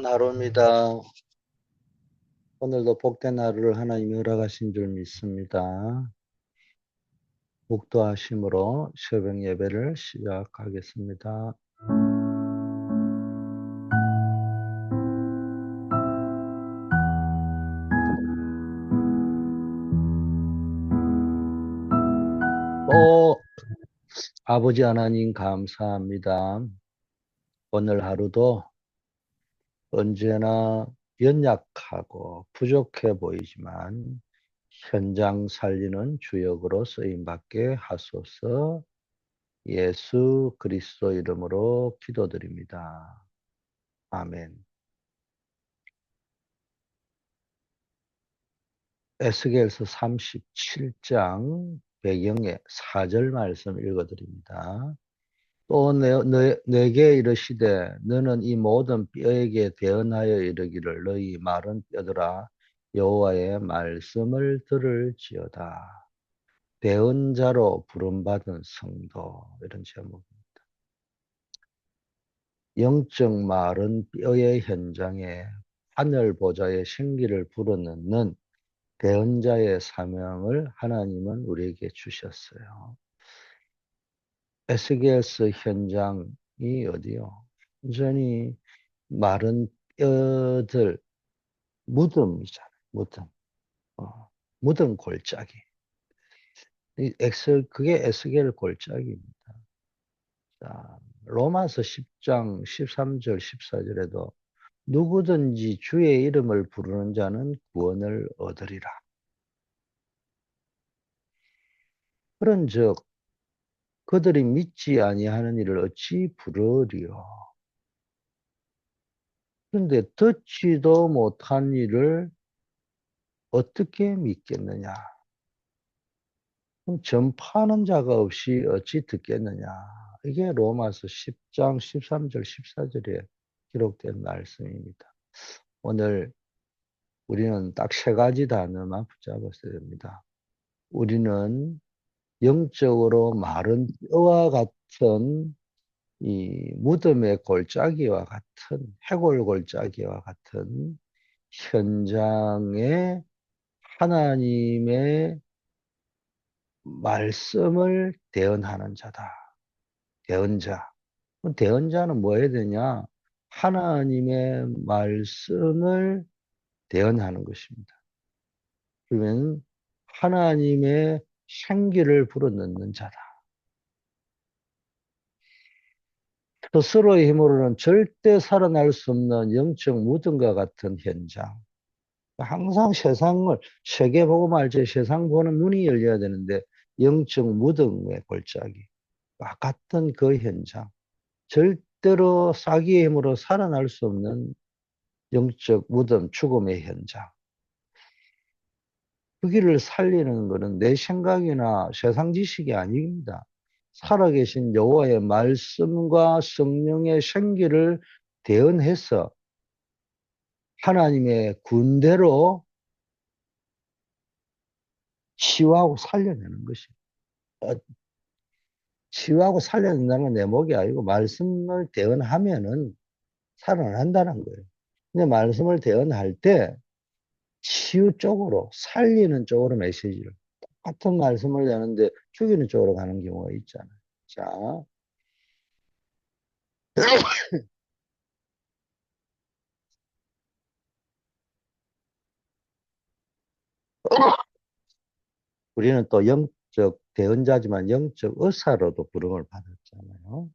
하루입니다. 오늘도 복된 하루를 하나님이 허락하신 줄 믿습니다. 묵도하심으로 새벽 예배를 시작하겠습니다. 아버지 하나님 감사합니다. 오늘 하루도 언제나 연약하고 부족해 보이지만 현장 살리는 주역으로 쓰임받게 하소서. 예수 그리스도 이름으로 기도드립니다. 아멘. 에스겔서 37장 배경의 4절 말씀 읽어드립니다. 또 내게 이르시되 너는 이 모든 뼈에게 대언하여 이르기를 너희 마른 뼈들아 여호와의 말씀을 들을지어다. 대언자로 부름받은 성도, 이런 제목입니다. 영적 마른 뼈의 현장에 하늘 보좌의 생기를 불어넣는 대언자의 사명을 하나님은 우리에게 주셨어요. 에스겔서 현장이 어디요? 완전히 마른 뼈들, 무덤이잖아요. 무덤. 무덤 골짜기. 그게 에스겔 골짜기입니다. 자, 로마서 10장 13절 14절에도 누구든지 주의 이름을 부르는 자는 구원을 얻으리라. 그런즉 그들이 믿지 아니하는 일을 어찌 부르리요. 그런데 듣지도 못한 일을 어떻게 믿겠느냐. 그럼 전파하는 자가 없이 어찌 듣겠느냐. 이게 로마서 10장 13절 14절에 기록된 말씀입니다. 오늘 우리는 딱 세 가지 단어만 붙잡았어야 됩니다. 우리는 영적으로 마른 뼈와 같은 이 무덤의 골짜기와 같은 해골 골짜기와 같은 현장에 하나님의 말씀을 대언하는 자다. 대언자. 대언자는 뭐 해야 되냐? 하나님의 말씀을 대언하는 것입니다. 그러면 하나님의 생기를 불어넣는 자다. 스스로의 힘으로는 절대 살아날 수 없는 영적 무덤과 같은 현장. 항상 세상을, 세계 보고 말지 세상 보는 눈이 열려야 되는데 영적 무덤의 골짜기. 같은 그 현장. 절대로 사기의 힘으로 살아날 수 없는 영적 무덤, 죽음의 현장. 그 길을 살리는 것은 내 생각이나 세상 지식이 아닙니다. 살아계신 여호와의 말씀과 성령의 생기를 대언해서 하나님의 군대로 치유하고 살려내는 것입니다. 치유하고 살려낸다는 건 내 목이 아니고 말씀을 대언하면은 살아난다는 거예요. 근데 말씀을 대언할 때 치유 쪽으로, 살리는 쪽으로 메시지를, 똑같은 말씀을 내는데 죽이는 쪽으로 가는 경우가 있잖아요. 자, 우리는 또 영적 대언자지만 영적 의사로도 부름을 받았잖아요.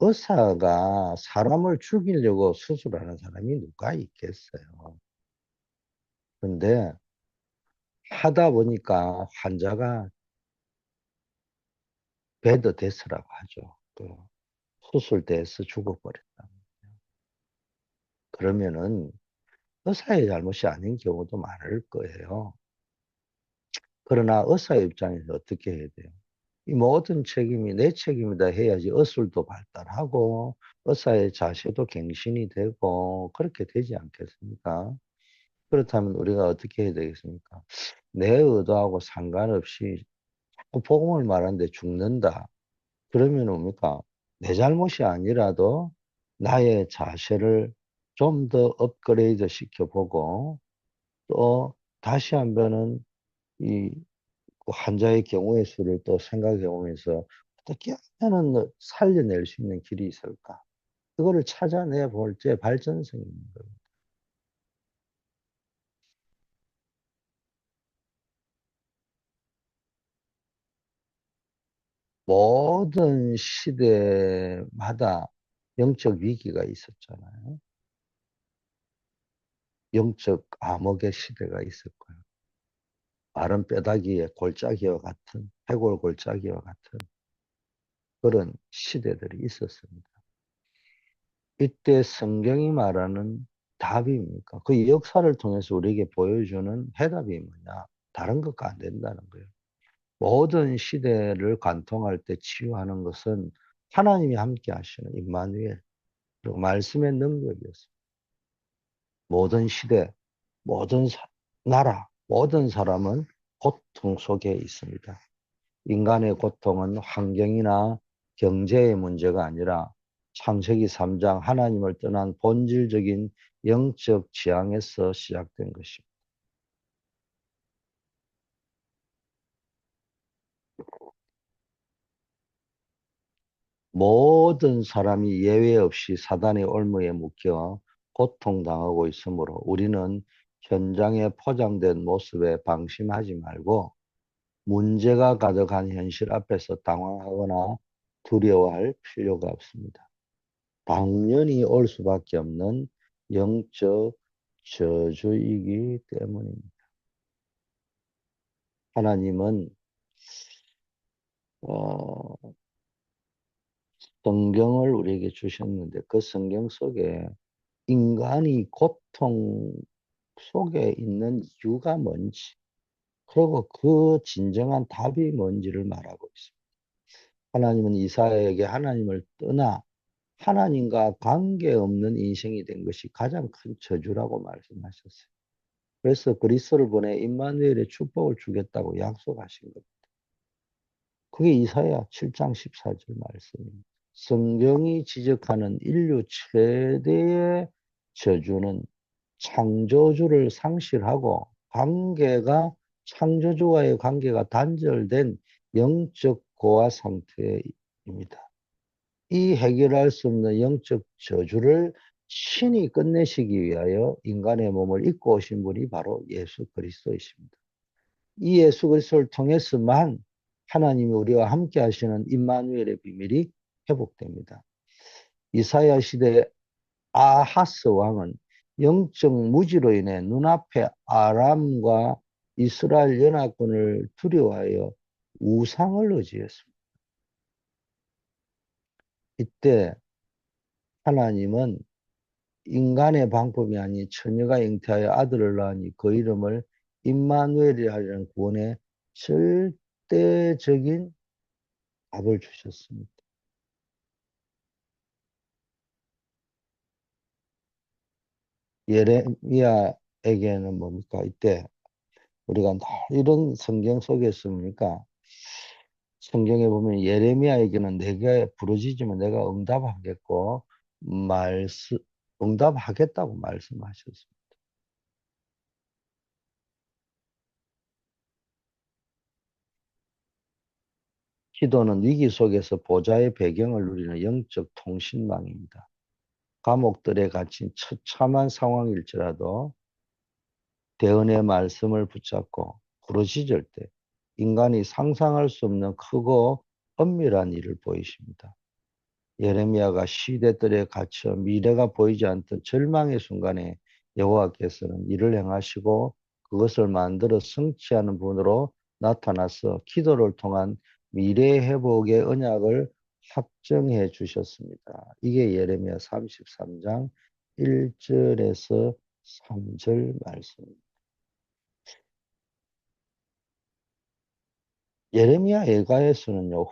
의사가 사람을 죽이려고 수술하는 사람이 누가 있겠어요. 그런데 하다 보니까 환자가 배드 데스라고 하죠. 그 수술대에서 죽어버렸다. 그러면은 의사의 잘못이 아닌 경우도 많을 거예요. 그러나 의사의 입장에서 어떻게 해야 돼요? 이 모든 책임이 내 책임이다 해야지 의술도 발달하고 의사의 자세도 갱신이 되고 그렇게 되지 않겠습니까? 그렇다면 우리가 어떻게 해야 되겠습니까? 내 의도하고 상관없이 자꾸 복음을 말하는데 죽는다. 그러면 뭡니까? 내 잘못이 아니라도 나의 자세를 좀 더 업그레이드 시켜보고 또 다시 한번은 이 환자의 경우의 수를 또 생각해 보면서 어떻게 하면은 살려낼 수 있는 길이 있을까? 그거를 찾아내 볼 때 발전성이 있는 거예요. 모든 시대마다 영적 위기가 있었잖아요. 영적 암흑의 시대가 있을 거예요. 마른 뼈다귀의 골짜기와 같은, 해골 골짜기와 같은 그런 시대들이 있었습니다. 이때 성경이 말하는 답이 뭡니까? 그 역사를 통해서 우리에게 보여주는 해답이 뭐냐? 다른 것과 안 된다는 거예요. 모든 시대를 관통할 때 치유하는 것은 하나님이 함께 하시는 임마누엘, 그리고 말씀의 능력이었습니다. 모든 시대, 모든 나라, 모든 사람은 고통 속에 있습니다. 인간의 고통은 환경이나 경제의 문제가 아니라 창세기 3장 하나님을 떠난 본질적인 영적 지향에서 시작된 것입니다. 모든 사람이 예외 없이 사단의 올무에 묶여 고통당하고 있으므로 우리는 현장에 포장된 모습에 방심하지 말고 문제가 가득한 현실 앞에서 당황하거나 두려워할 필요가 없습니다. 당연히 올 수밖에 없는 영적 저주이기 때문입니다. 하나님은 어, 성경을 우리에게 주셨는데 그 성경 속에 인간이 고통 속에 있는 이유가 뭔지 그리고 그 진정한 답이 뭔지를 말하고 있습니다. 하나님은 이사야에게 하나님을 떠나 하나님과 관계없는 인생이 된 것이 가장 큰 저주라고 말씀하셨어요. 그래서 그리스도를 보내 임마누엘의 축복을 주겠다고 약속하신 겁니다. 그게 이사야 7장 14절 말씀입니다. 성경이 지적하는 인류 최대의 저주는 창조주를 상실하고 관계가 창조주와의 관계가 단절된 영적 고아 상태입니다. 이 해결할 수 없는 영적 저주를 신이 끝내시기 위하여 인간의 몸을 입고 오신 분이 바로 예수 그리스도이십니다. 이 예수 그리스도를 통해서만 하나님이 우리와 함께 하시는 임마누엘의 비밀이 회복됩니다. 이사야 시대 아하스 왕은 영적 무지로 인해 눈앞에 아람과 이스라엘 연합군을 두려워하여 우상을 의지했습니다. 이때 하나님은 인간의 방법이 아닌 처녀가 잉태하여 아들을 낳으니 그 이름을 임마누엘이라 하려는 구원의 절대적인 답을 주셨습니다. 예레미야에게는 뭡니까? 이때 우리가 늘 이런 성경 속에서 뭡니까? 성경에 보면 예레미야에게는 내가 부르짖으면 내가 응답하겠고 말씀 응답하겠다고 말씀하셨습니다. 기도는 위기 속에서 보좌의 배경을 누리는 영적 통신망입니다. 감옥들에 갇힌 처참한 상황일지라도 대언의 말씀을 붙잡고 부르짖을 때 인간이 상상할 수 없는 크고 엄밀한 일을 보이십니다. 예레미야가 시대들에 갇혀 미래가 보이지 않던 절망의 순간에 여호와께서는 일을 행하시고 그것을 만들어 성취하는 분으로 나타나서 기도를 통한 미래 회복의 언약을 확정해 주셨습니다. 이게 예레미야 33장 1절에서 3절 말씀입니다. 예레미야 애가에서는요,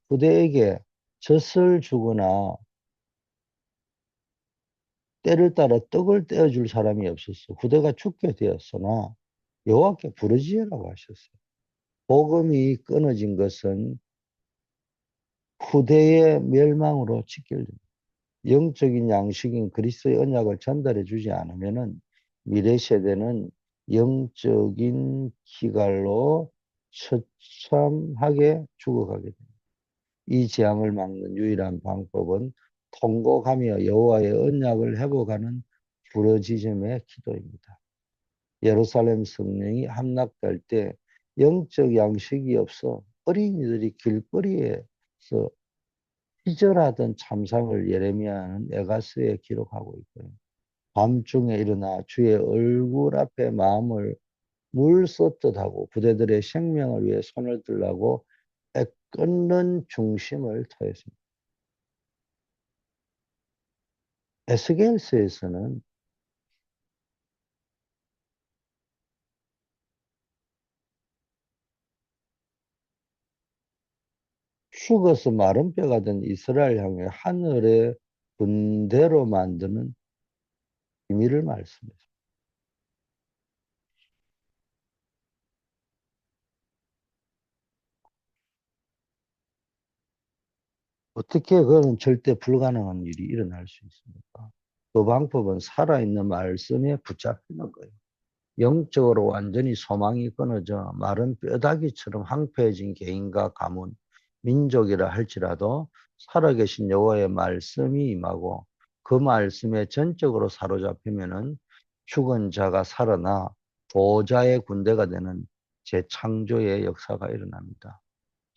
후대에게 젖을 주거나 때를 따라 떡을 떼어줄 사람이 없었어. 후대가 죽게 되었으나 여호와께 부르짖으라고 하셨어요. 복음이 끊어진 것은 후대의 멸망으로 직결됩니다. 영적인 양식인 그리스도의 언약을 전달해 주지 않으면은 미래 세대는 영적인 기갈로 처참하게 죽어가게 됩니다. 이 재앙을 막는 유일한 방법은 통곡하며 여호와의 언약을 회복하는 부르짖음의 기도입니다. 예루살렘 성령이 함락될 때 영적 양식이 없어 어린이들이 길거리에서 기절하던 참상을 예레미야는 에가스에 기록하고 있고요. 밤중에 일어나 주의 얼굴 앞에 마음을 물쏟듯 하고 부대들의 생명을 위해 손을 들라고 애끓는 중심을 터했습니다. 에스겔서에서는 죽어서 마른 뼈가 된 이스라엘 향해 하늘의 군대로 만드는 비밀을 말씀했습니다. 어떻게 그건 절대 불가능한 일이 일어날 수 있습니까? 그 방법은 살아있는 말씀에 붙잡히는 거예요. 영적으로 완전히 소망이 끊어져 마른 뼈다귀처럼 황폐해진 개인과 가문, 민족이라 할지라도 살아계신 여호와의 말씀이 임하고 그 말씀에 전적으로 사로잡히면은 죽은 자가 살아나 보호자의 군대가 되는 재창조의 역사가 일어납니다.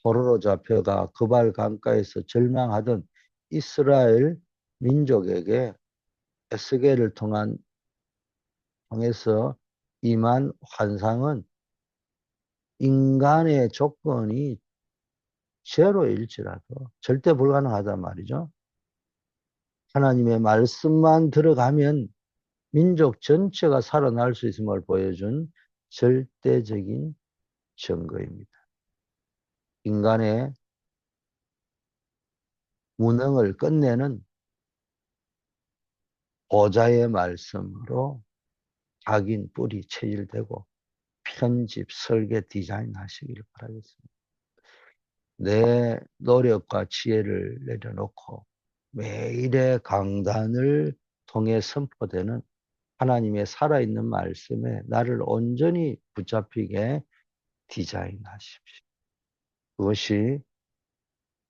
포로로 잡혀가 그발 강가에서 절망하던 이스라엘 민족에게 에스겔을 통해서 임한 환상은 인간의 조건이 제로일지라도 절대 불가능하단 말이죠. 하나님의 말씀만 들어가면 민족 전체가 살아날 수 있음을 보여준 절대적인 증거입니다. 인간의 무능을 끝내는 보좌의 말씀으로 각인, 뿌리, 체질되고 편집, 설계, 디자인 하시기를 바라겠습니다. 내 노력과 지혜를 내려놓고 매일의 강단을 통해 선포되는 하나님의 살아있는 말씀에 나를 온전히 붙잡히게 디자인하십시오. 그것이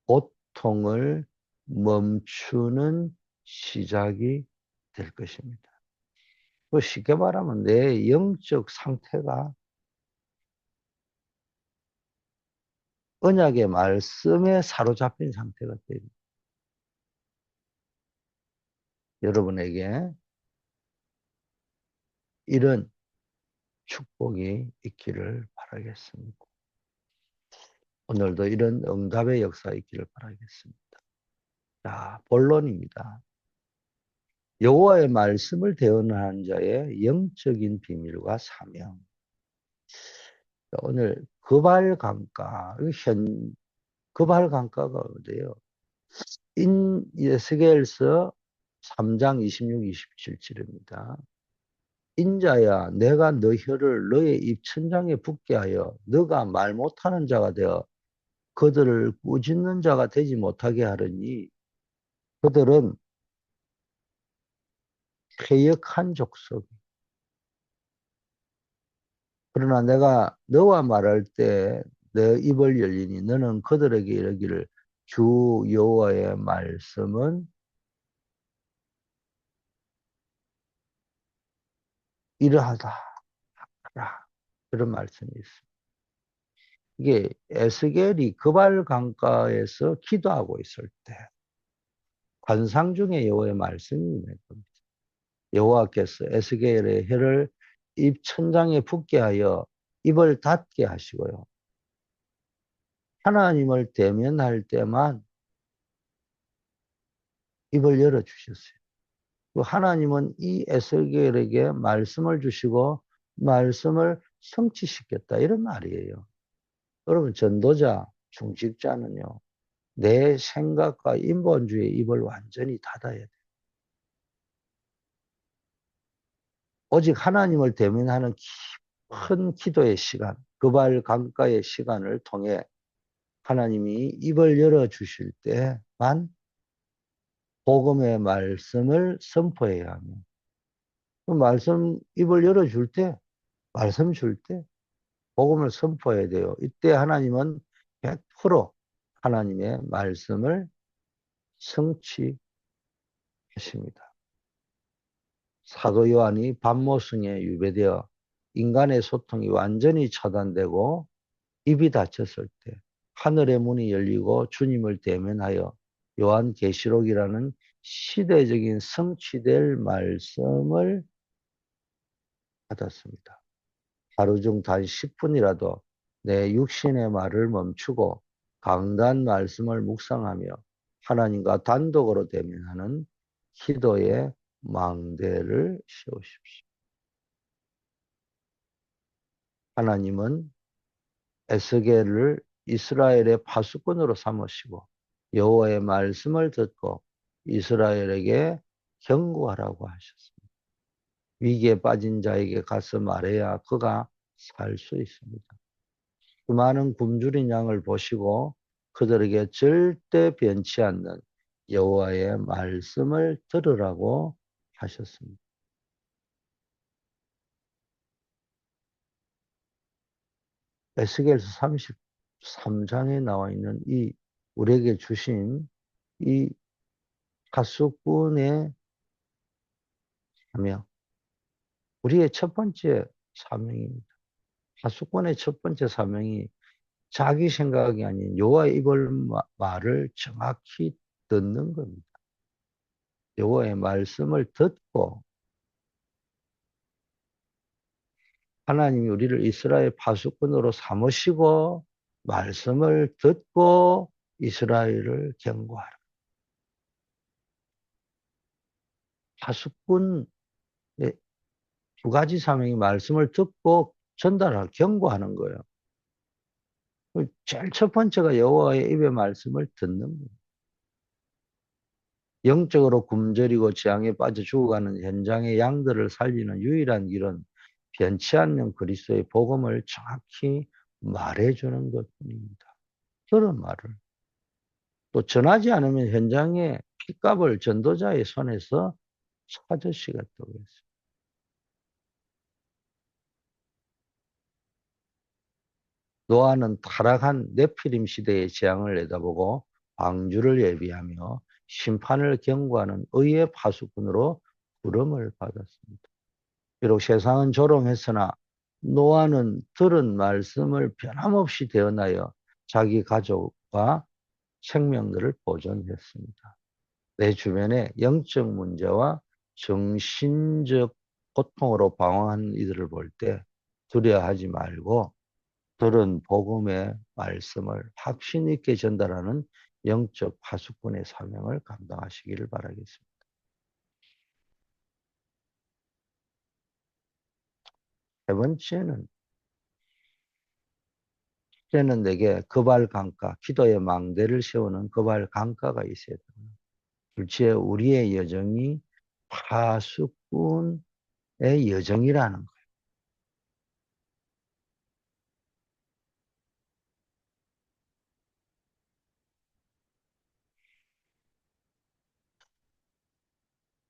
고통을 멈추는 시작이 될 것입니다. 쉽게 말하면 내 영적 상태가 언약의 말씀에 사로잡힌 상태가 됩니다. 여러분에게 이런 축복이 있기를 바라겠습니다. 오늘도 이런 응답의 역사가 있기를 바라겠습니다. 자, 본론입니다. 여호와의 말씀을 대언하는 자의 영적인 비밀과 사명. 오늘 그발강가, 그발강가가 어디예요? 에스겔서 3장 26, 27절입니다. 인자야, 내가 너 혀를 너의 입 천장에 붙게 하여 너가 말 못하는 자가 되어 그들을 꾸짖는 자가 되지 못하게 하려니 그들은 패역한 족속. 그러나 내가 너와 말할 때 내 입을 열리니 너는 그들에게 이르기를 주 여호와의 말씀은 이러하다. 그런 말씀이 있습니다. 이게 에스겔이 그발 강가에서 기도하고 있을 때 관상 중에 여호와의 말씀이 임한 겁니다. 여호와께서 에스겔의 혀를 입 천장에 붙게 하여 입을 닫게 하시고요. 하나님을 대면할 때만 입을 열어주셨어요. 하나님은 이 에스겔에게 말씀을 주시고 말씀을 성취시켰다 이런 말이에요. 여러분 전도자, 중직자는요. 내 생각과 인본주의의 입을 완전히 닫아야 돼요. 오직 하나님을 대면하는 큰 기도의 시간, 그발 강가의 시간을 통해 하나님이 입을 열어주실 때만 복음의 말씀을 선포해야 하며, 그 말씀, 입을 열어줄 때, 말씀 줄 때, 복음을 선포해야 돼요. 이때 하나님은 100% 하나님의 말씀을 성취하십니다. 사도 요한이 밤모승에 유배되어 인간의 소통이 완전히 차단되고 입이 닫혔을 때 하늘의 문이 열리고 주님을 대면하여 요한계시록이라는 시대적인 성취될 말씀을 받았습니다. 하루 중 단 10분이라도 내 육신의 말을 멈추고 강단 말씀을 묵상하며 하나님과 단독으로 대면하는 기도의 망대를 세우십시오. 하나님은 에스겔을 이스라엘의 파수꾼으로 삼으시고 여호와의 말씀을 듣고 이스라엘에게 경고하라고 하셨습니다. 위기에 빠진 자에게 가서 말해야 그가 살 수 있습니다. 그 많은 굶주린 양을 보시고 그들에게 절대 변치 않는 여호와의 말씀을 들으라고 하셨습니다. 에스겔서 33장에 나와 있는 이 우리에게 주신 이 파수꾼의 사명, 우리의 첫 번째 사명입니다. 파수꾼의 첫 번째 사명이 자기 생각이 아닌 여호와의 입을 말을 정확히 듣는 겁니다. 여호와의 말씀을 듣고 하나님이 우리를 이스라엘 파수꾼으로 삼으시고 말씀을 듣고 이스라엘을 경고하라. 파수꾼의 두 가지 사명이 말씀을 듣고 전달하고 경고하는 거예요. 제일 첫 번째가 여호와의 입의 말씀을 듣는 거예요. 영적으로 굶주리고 재앙에 빠져 죽어가는 현장의 양들을 살리는 유일한 길은 변치 않는 그리스도의 복음을 정확히 말해주는 것뿐입니다. 그런 말을. 또 전하지 않으면 현장의 핏값을 전도자의 손에서 찾으시겠다고 했어요. 노아는 타락한 네피림 시대의 재앙을 내다보고 방주를 예비하며 심판을 경고하는 의의 파수꾼으로 부름을 받았습니다. 비록 세상은 조롱했으나 노아는 들은 말씀을 변함없이 대언하여 자기 가족과 생명들을 보존했습니다. 내 주변에 영적 문제와 정신적 고통으로 방황하는 이들을 볼 때 두려워하지 말고 들은 복음의 말씀을 확신 있게 전달하는 영적 파수꾼의 사명을 감당하시기를 바라겠습니다. 세 번째는 내게 거발 강가, 기도의 망대를 세우는 거발 강가가 있어야 됩니다. 둘째, 우리의 여정이 파수꾼의 여정이라는 거예요.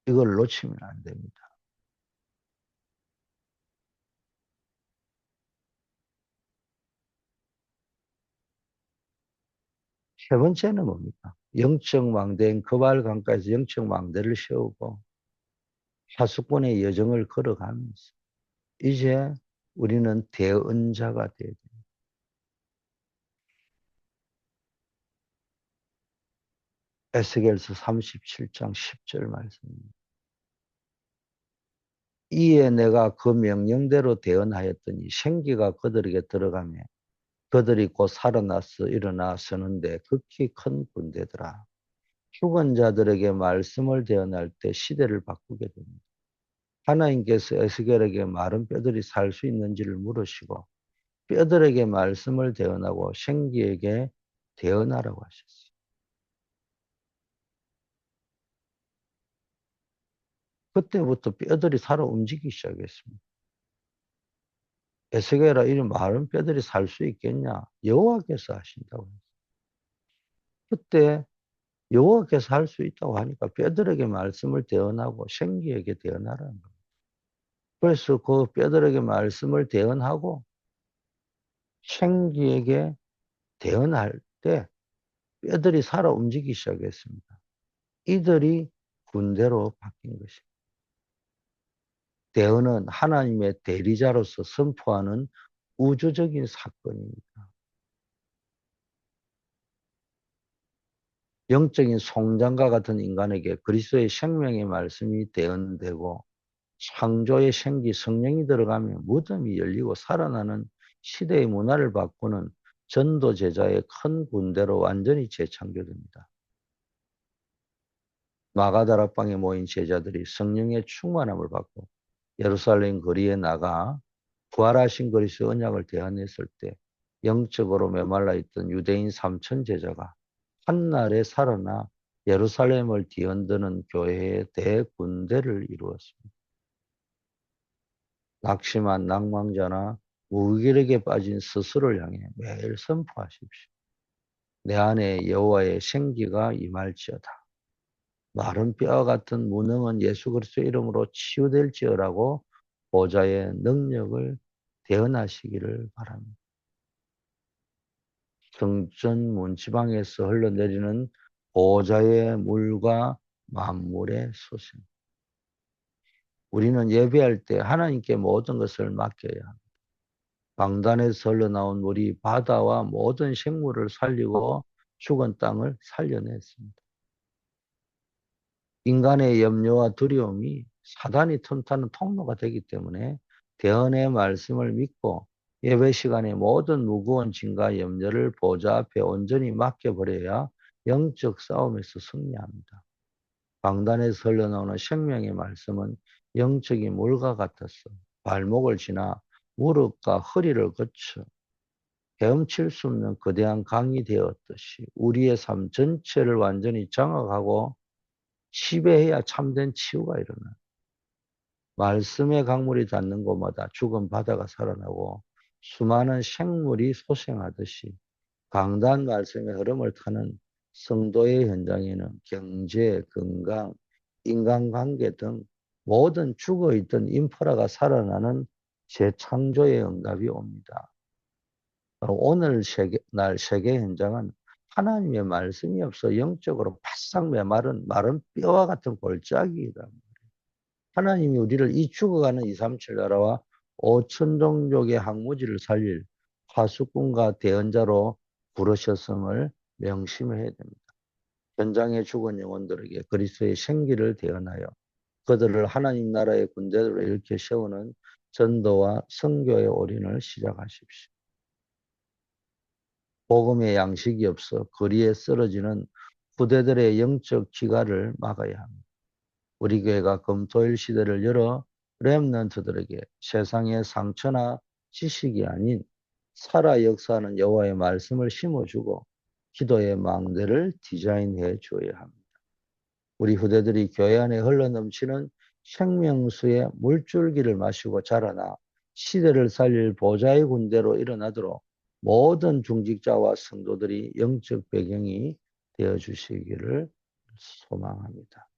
이걸 놓치면 안 됩니다. 세 번째는 뭡니까? 영적 망대인 거발 강가에서 영적 망대를 세우고 파수꾼의 여정을 걸어가면서 이제 우리는 대언자가 돼야 돼요. 에스겔서 37장 10절 말씀입니다. 이에 내가 그 명령대로 대언하였더니 생기가 그들에게 들어가며 그들이 곧 살아나서 일어나 서는데 극히 큰 군대더라. 죽은 자들에게 말씀을 대언할 때 시대를 바꾸게 됩니다. 하나님께서 에스겔에게 마른 뼈들이 살 수 있는지를 물으시고 뼈들에게 말씀을 대언하고 생기에게 대언하라고 하셨어요. 그때부터 뼈들이 살아 움직이기 시작했습니다. 에스겔아, 이 마른 뼈들이 살 수 있겠냐? 여호와께서 하신다고 했어요. 그때 여호와께서 할 수 있다고 하니까 뼈들에게 말씀을 대언하고 생기에게 대언하라는 거예요. 그래서 그 뼈들에게 말씀을 대언하고 생기에게 대언할 때 뼈들이 살아 움직이기 시작했습니다. 이들이 군대로 바뀐 것입니다. 대언은 하나님의 대리자로서 선포하는 우주적인 사건입니다. 영적인 송장과 같은 인간에게 그리스도의 생명의 말씀이 대언되고 창조의 생기 성령이 들어가며 무덤이 열리고 살아나는 시대의 문화를 바꾸는 전도 제자의 큰 군대로 완전히 재창조됩니다. 마가다락방에 모인 제자들이 성령의 충만함을 받고 예루살렘 거리에 나가 부활하신 그리스도의 언약을 대언했을 때 영적으로 메말라 있던 유대인 3천 제자가 한날에 살아나 예루살렘을 뒤흔드는 교회의 대군대를 이루었습니다. 낙심한 낭망자나 무기력에 빠진 스스로를 향해 매일 선포하십시오. 내 안에 여호와의 생기가 임할지어다. 마른 뼈와 같은 무능은 예수 그리스도의 이름으로 치유될지어라고 보좌의 능력을 대언하시기를 바랍니다. 성전 문지방에서 흘러내리는 보좌의 물과 만물의 소생. 우리는 예배할 때 하나님께 모든 것을 맡겨야 합니다. 방단에서 흘러나온 물이 바다와 모든 생물을 살리고 죽은 땅을 살려냈습니다. 인간의 염려와 두려움이 사단이 틈타는 통로가 되기 때문에 대언의 말씀을 믿고 예배 시간에 모든 무거운 짐과 염려를 보좌 앞에 온전히 맡겨버려야 영적 싸움에서 승리합니다. 방단에서 흘러나오는 생명의 말씀은 영적인 물과 같았어. 발목을 지나 무릎과 허리를 거쳐 헤엄칠 수 없는 거대한 강이 되었듯이 우리의 삶 전체를 완전히 장악하고 지배해야 참된 치유가 일어나요. 말씀의 강물이 닿는 곳마다 죽은 바다가 살아나고 수많은 생물이 소생하듯이 강단 말씀의 흐름을 타는 성도의 현장에는 경제, 건강, 인간관계 등 모든 죽어있던 인프라가 살아나는 재창조의 응답이 옵니다. 오늘 날 세계 현장은 하나님의 말씀이 없어 영적으로 바싹 메마른 마른 뼈와 같은 골짜기이다. 하나님이 우리를 이 죽어가는 237 나라와 5천 종족의 항무지를 살릴 파수꾼과 대언자로 부르셨음을 명심해야 됩니다. 현장에 죽은 영혼들에게 그리스도의 생기를 대언하여 그들을 하나님 나라의 군대로 일으켜 세우는 전도와 선교의 올인을 시작하십시오. 복음의 양식이 없어 거리에 쓰러지는 후대들의 영적 기가를 막아야 합니다. 우리 교회가 금토일 시대를 열어 렘넌트들에게 세상의 상처나 지식이 아닌 살아 역사하는 여호와의 말씀을 심어주고 기도의 망대를 디자인해 줘야 합니다. 우리 후대들이 교회 안에 흘러넘치는 생명수의 물줄기를 마시고 자라나 시대를 살릴 보좌의 군대로 일어나도록 모든 중직자와 성도들이 영적 배경이 되어 주시기를 소망합니다.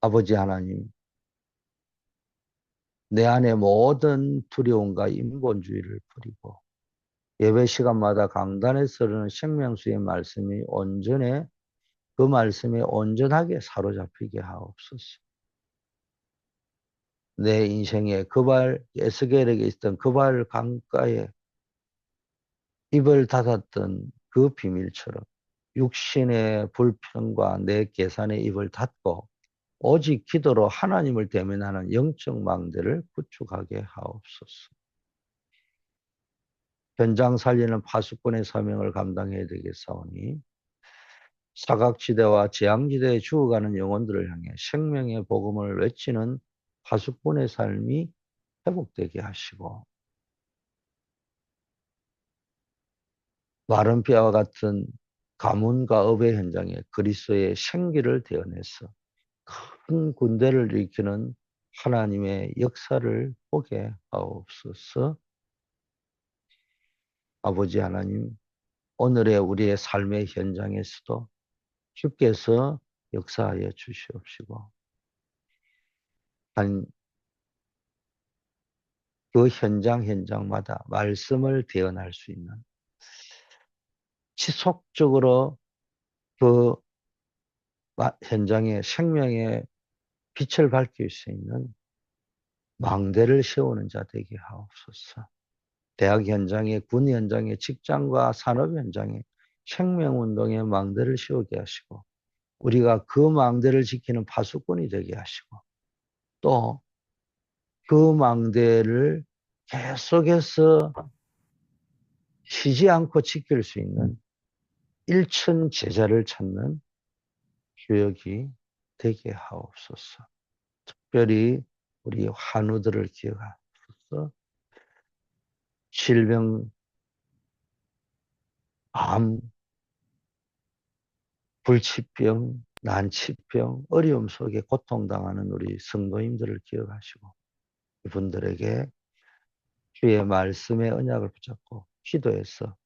아버지 하나님, 내 안에 모든 두려움과 인본주의를 버리고 예배 시간마다 강단에서 흐르는 생명수의 말씀이 온전해 그 말씀에 온전하게 사로잡히게 하옵소서. 내 인생의 에스겔에게 있던 그발 강가에 입을 닫았던 그 비밀처럼 육신의 불평과 내 계산의 입을 닫고 오직 기도로 하나님을 대면하는 영적 망대를 구축하게 하옵소서. 현장 살리는 파수꾼의 사명을 감당해야 되겠사오니 사각지대와 재앙지대에 죽어가는 영혼들을 향해 생명의 복음을 외치는 파수꾼의 삶이 회복되게 하시고 마른 뼈와 같은 가문과 업의 현장에 그리스도의 생기를 대언해서 큰 군대를 일으키는 하나님의 역사를 보게 하옵소서. 아버지 하나님, 오늘의 우리의 삶의 현장에서도 주께서 역사하여 주시옵시고, 한 그 현장마다 말씀을 대언할 수 있는 지속적으로 그 현장에 생명의 빛을 밝힐 수 있는 망대를 세우는 자 되게 하옵소서. 대학 현장에, 군 현장에, 직장과 산업 현장에 생명운동의 망대를 세우게 하시고, 우리가 그 망대를 지키는 파수꾼이 되게 하시고, 또 그 망대를 계속해서 쉬지 않고 지킬 수 있는 일천 제자를 찾는 교역이 되게 하옵소서. 특별히 우리 환우들을 기억하소서. 질병, 암, 불치병, 난치병, 어려움 속에 고통당하는 우리 성도님들을 기억하시고, 이분들에게 주의 말씀의 언약을 붙잡고 기도해서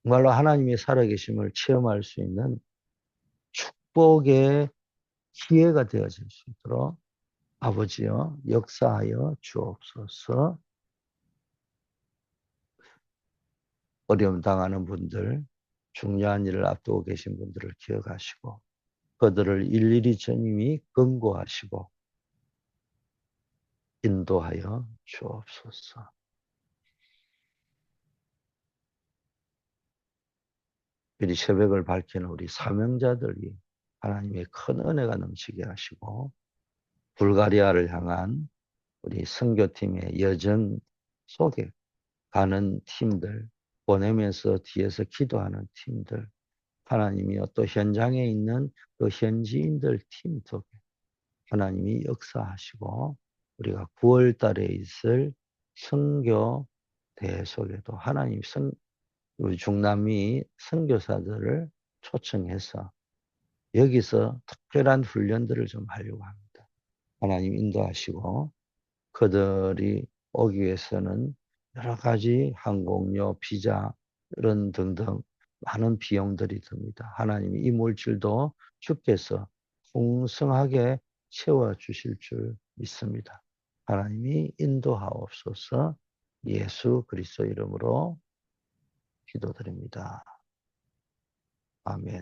정말로 하나님의 살아계심을 체험할 수 있는 축복의 기회가 되어질 수 있도록 아버지여 역사하여 주옵소서. 어려움 당하는 분들, 중요한 일을 앞두고 계신 분들을 기억하시고, 그들을 일일이 주님이 권고하시고 인도하여 주옵소서. 우리 새벽을 밝히는 우리 사명자들이 하나님의 큰 은혜가 넘치게 하시고, 불가리아를 향한 우리 선교팀의 여정 속에 가는 팀들, 보내면서 뒤에서 기도하는 팀들, 하나님이 또 현장에 있는 그 현지인들 팀 속에 하나님이 역사하시고, 우리가 9월 달에 있을 선교 대회 속에도 하나님 우리 중남미 선교사들을 초청해서 여기서 특별한 훈련들을 좀 하려고 합니다. 하나님 인도하시고, 그들이 오기 위해서는 여러 가지 항공료, 비자 이런 등등 많은 비용들이 듭니다. 하나님이 이 물질도 주께서 풍성하게 채워주실 줄 믿습니다. 하나님이 인도하옵소서. 예수 그리스도 이름으로 기도드립니다. 아멘.